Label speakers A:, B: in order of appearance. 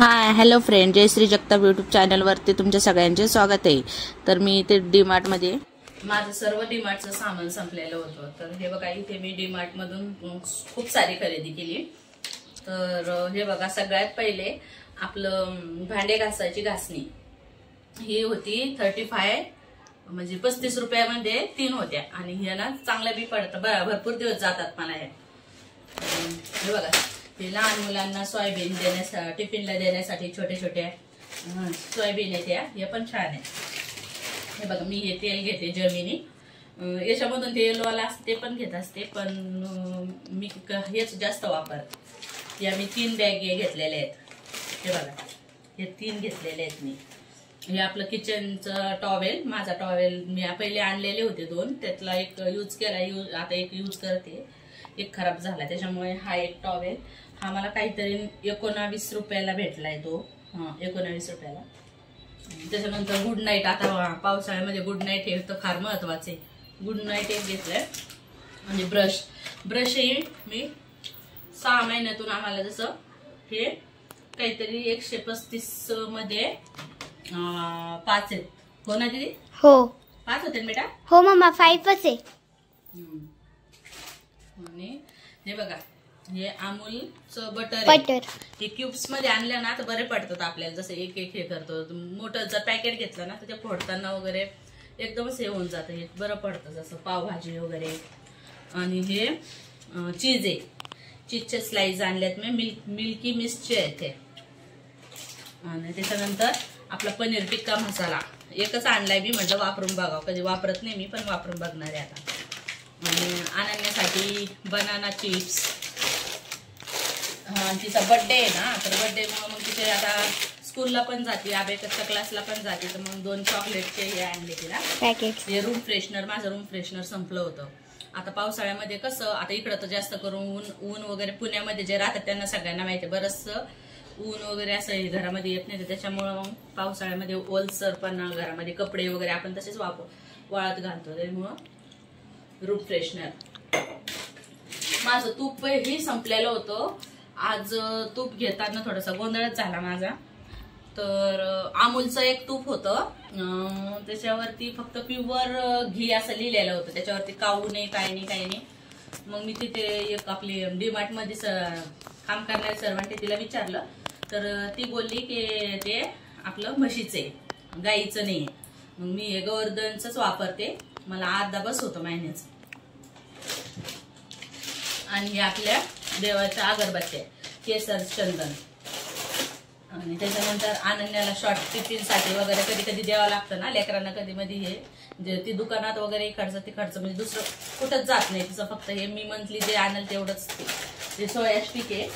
A: हाय hello friend, Jayashree Jagtap YouTube चॅनलवरती तुमच्या सगळ्यांचे स्वागत आहे। तर मी इथे डीमार्ट मध्ये माझं सर्व डीमार्टचं सामान संपलेलं होतं। तर हे बघा, इथे मी डीमार्ट मधून खूप सारी खरेदी केली। तर हे बघा, सगळ्यात पहिले आपलं भांडे घासायची घासणी ही होती 35, म्हणजे 35 रुपयामध्ये 3 होत्या आणि हे ना चांगल्या बी पडतं, भरपूर दिवस जातात मला हे बघा। हे लहान मुलांना सोयाबीन देण्यासाठी, टिफिनला देण्यासाठी छोटे छोटे सोयाबीन आहेत, हे पण छान आहे। हे बघा, मी हे तेल घेते जमिनी, याच्यामधून तेलवाला असते ते पण घेत असते, पण मी हेच जास्त वापरते। या मी 3 बॅग घेतलेल्या आहेत। हे बघा, हे 3 घेतलेले आहेत मी। हे आपलं किचनचं टॉवेल, माझा टॉवेल मी पहिले आणलेले होते 2, त्यातला एक यूज केला, आता एक यूज करते, एक खराब झाला, त्याच्यामुळे हा एक टॉवेल हा मला काहीतरी 19 रुपयाला भेटलाय तो। 19 रुपयाला। त्याच्यानंतर गुड नाईट, आता पावसाळ्यामध्ये गुड नाईट हे तर फार महत्वाचे, गुड नाईट एक घेतलंय। आणि ब्रशही मी 6 महिन्यातून आम्हाला, जसं हे काहीतरी 135 मध्ये 5 आहेत, हो ना दीदी?
B: हो,
A: 5 होते बेटा?
B: हो मम्मा, 5च आहे।
A: आणि हे बघा, हे अमूलचं बटर हे क्यूब्स मध्ये आणलं ना तर बरे पडतात आपल्याला, जसं एक एक हे करतो। मोठं जर पॅकेट घेतलं ना तर ते फोडताना वगैरे एकदमच हे होऊन जातं, हे बरं पडतं, जसं पावभाजी वगैरे। आणि हे चीज आहे, चीजचे स्लाइस आणल्यात मी, मिल्की मिस्टचे आहेत हे। आणि त्याच्यानंतर आपला पनीर टिक्का मसाला एकच आणलाय मी, म्हटलं वापरून बघावं, कधी वापरत नाही मी, पण वापरून बघणार आहे आता। आणि आणण्यासाठी बनाना चिप्स, तिचा बर्थडे आहे ना, तर बर्थडे मग तिथे आता स्कूलला पण जाते, अबेकसच्या क्लासला पण जाते, तर मग 2 चॉकलेटचे हे आणले तिला पॅकेट। हे रूम फ्रेशनर, माझं रूम फ्रेशनर संपलं होतं। आता पावसाळ्यामध्ये कसं, आता इकडं तर जास्त करून ऊन वगैरे, पुण्यामध्ये जे राहतात त्यांना सगळ्यांना माहिती आहे, बरंचसं ऊन वगैरे असं घरामध्ये येत नाही, त्याच्यामुळं मग पावसाळ्यामध्ये ओलसरपणा घरामध्ये, कपडे वगैरे आपण तसेच वाळत घालतो, त्यामुळं रूम फ्रेशनर। माझं तूप ही संपलेलं होतं, आज तूप घेताना थोडासा गोंधळच झाला माझा। तर अमूलचं एक तूप होतं, त्याच्यावरती फक्त प्युअर घी असं लिहिलेलं होतं, त्याच्यावरती काऊ नाही, काही नाही, काही नाही। मग मी तिथे एक आपली डीमार्ट मध्ये काम करणारी सर्वंट, तिला विचारलं, तर ती बोलली की ते आपलं म्हशीचे, गाईचं नाही। मग मी हे गोवर्धनच वापरते, मला अर्धा बस होतं महिन्याचं। आणि हे आपल्या देवाच्या अगरबत्त्या, केसर चंदन। आणि त्याच्यानंतर अनन्याला शॉर्ट टिफिनसाठी वगैरे कधी कधी द्यावं लागतं ना लेकरांना, कधी मध्ये हे जे ती दुकानात वगैरे खर्च म्हणजे दुसरं कुठंच जात नाही तिचं, फक्त हे मी मंथली जे आणल तेवढंच। ते सोया स्टिक आहे,